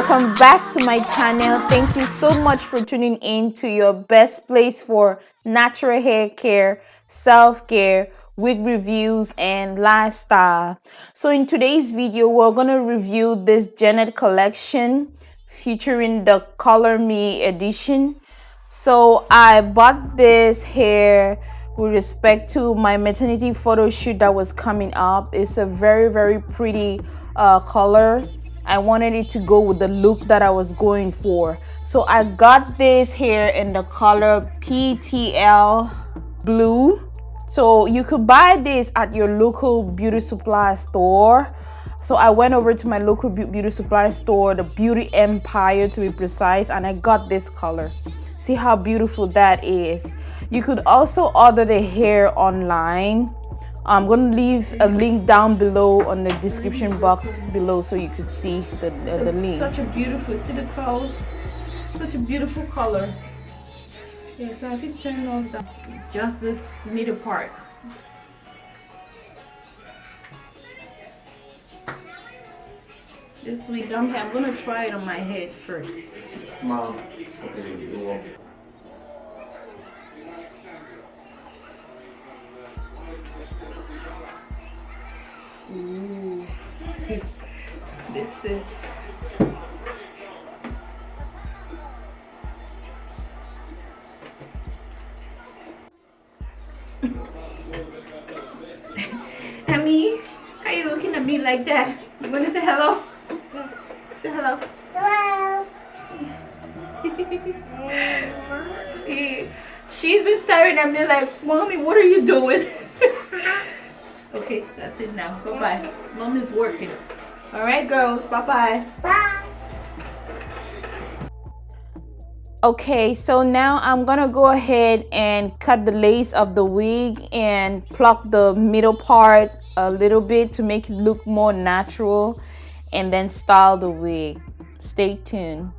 welcome back to my channel. Thank you so much for tuning in to your best place for natural hair care, self-care, wig reviews, and lifestyle. So in today's video, we're going to review this Janet collection featuring the Color Me edition. So I bought this hair with respect to my maternity photo shoot that was coming up. It's a very pretty color. I wanted it to go with the look that I was going for. So I got this hair in the color PTL blue. So you could buy this at your local beauty supply store. So I went over to my local beauty supply store, the Beauty Empire to be precise, and I got this color. See how beautiful that is. You could also order the hair online. I'm going to leave a link down below on the description box below so you could see the link. Such a beautiful, see the curls? Such a beautiful color. Yeah, so I think turn off just this middle part. This week I'm going to try it on my head first. Mom, okay, you won't. Ooh. This is Emmy, how you looking at me like that? You want to say hello? Say hello. Hello. She's been staring at me like, Mommy, what are you doing? Okay, that's it now. Bye-bye. Mom is working. All right, girls. Bye-bye. Bye. Okay, so now I'm gonna go ahead and cut the lace of the wig and pluck the middle part a little bit to make it look more natural, and then style the wig. Stay tuned.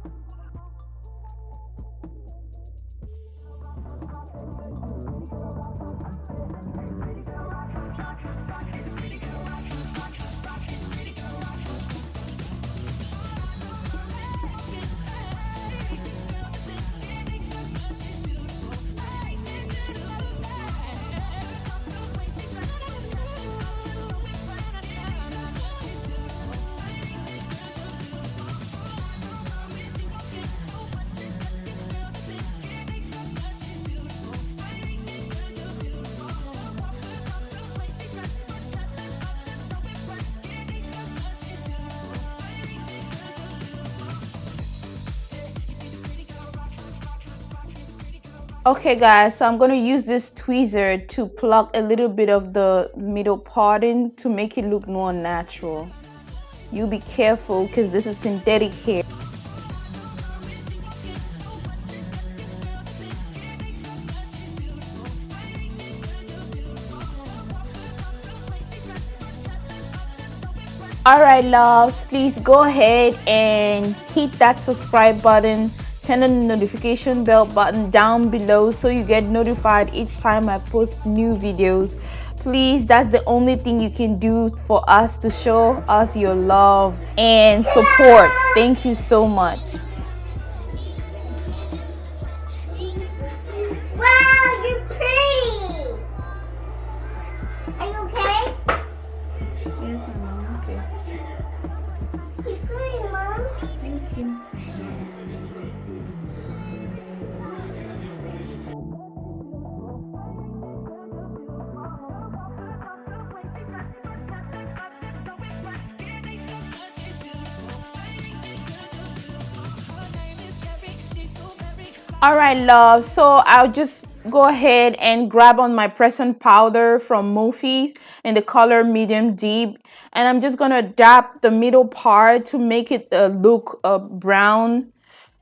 Okay guys, so I'm going to use this tweezer to pluck a little bit of the middle part in to make it look more natural. You be careful because this is synthetic hair. Alright loves, please go ahead and hit that subscribe button. Turn on the notification bell button down below so you get notified each time I post new videos. Please, that's the only thing you can do for us to show us your love and support. Thank you so much. Wow, you're pretty. Are you okay? Yes, Mom. Okay. You're pretty, Mom. Thank you. Alright love, so I'll just go ahead and grab on my pressing powder from Morphe in the color medium deep, and I'm just gonna dab the middle part to make it look brown.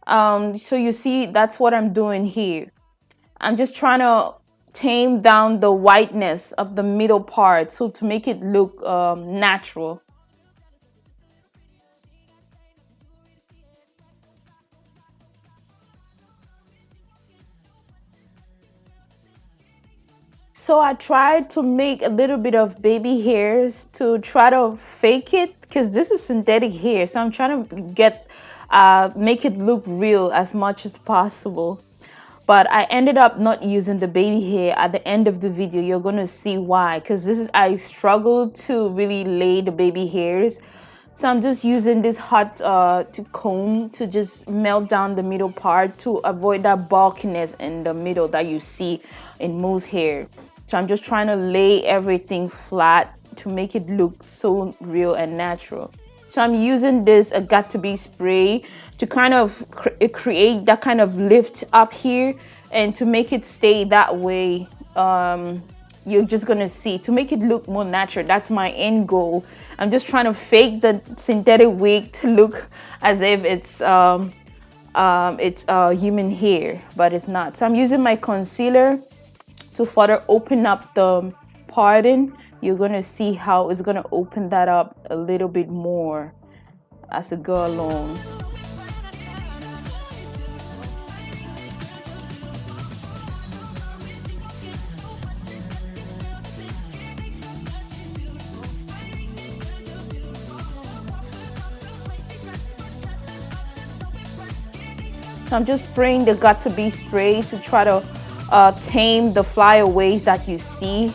So you see, that's what I'm doing here. I'm just trying to tame down the whiteness of the middle part so to make it look natural. So I tried to make a little bit of baby hairs to try to fake it because this is synthetic hair. So I'm trying to get make it look real as much as possible. But I ended up not using the baby hair. At the end of the video, you're gonna see why, because I struggled to really lay the baby hairs. So I'm just using this hot to comb to just melt down the middle part to avoid that bulkiness in the middle that you see in most hair. So I'm just trying to lay everything flat to make it look so real and natural. So I'm using this got to be spray to kind of create that kind of lift up here, and to make it stay that way. You're just gonna see, to make it look more natural. That's my end goal. I'm just trying to fake the synthetic wig to look as if it's human hair, but it's not. So I'm using my concealer to further open up the parting. You're gonna see how it's gonna open that up a little bit more as I go along. So I'm just spraying the got to be spray to try to tame the flyaways that you see.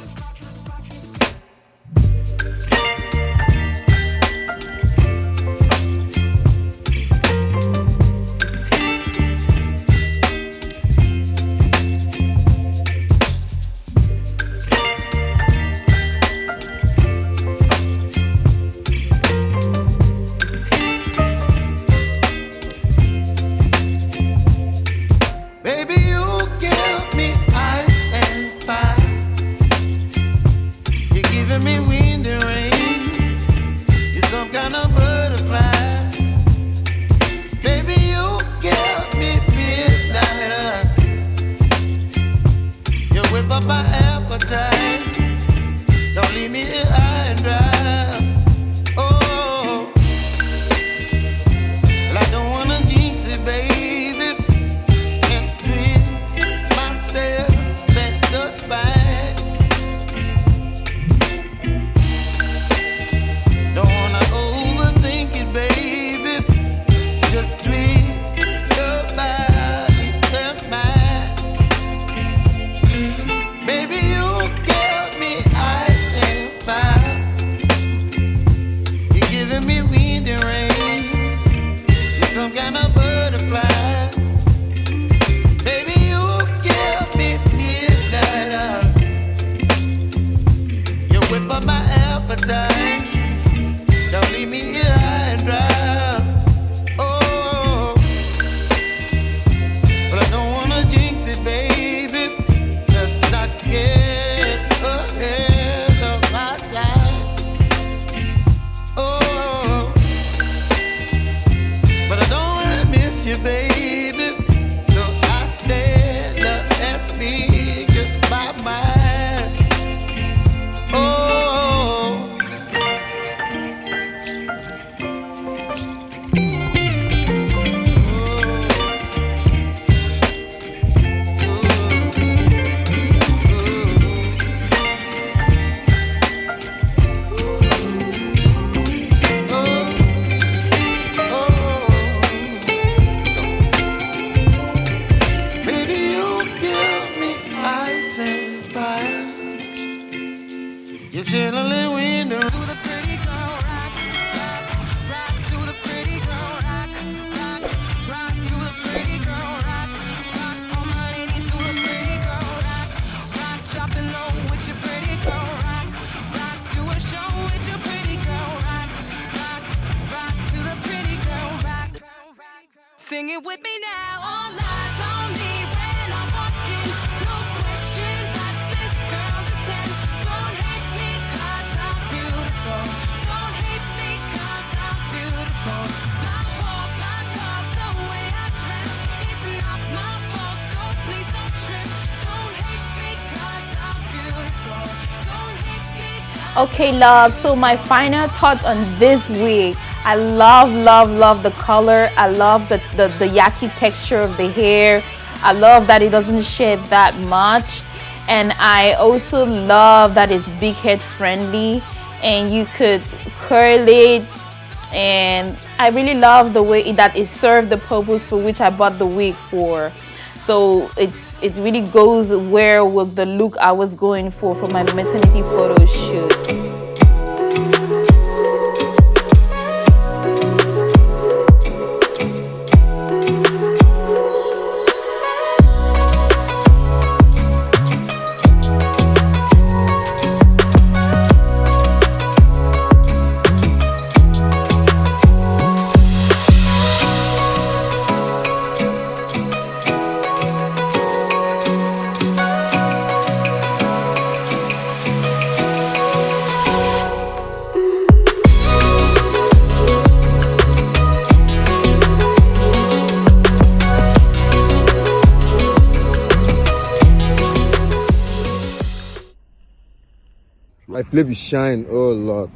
Sing it with me now. All eyes on me when I'm walking. No question that this girl's a 10. Don't hate me 'cause I'm beautiful. Don't hate me 'cause I'm beautiful. I walk, I talk, the way I dress. It's not my fault, so please don't trip. Don't hate me 'cause I'm beautiful. Don't hate me 'cause Okay, love, so my final thoughts on this wig. I love the color. I love the yaki texture of the hair. I love that it doesn't shed that much. And I also love that it's big head friendly, and you could curl it and I really love the way that it served the purpose for which I bought the wig for. So it really goes well with the look I was going for my maternity photo shoot. My play be shine, oh Lord.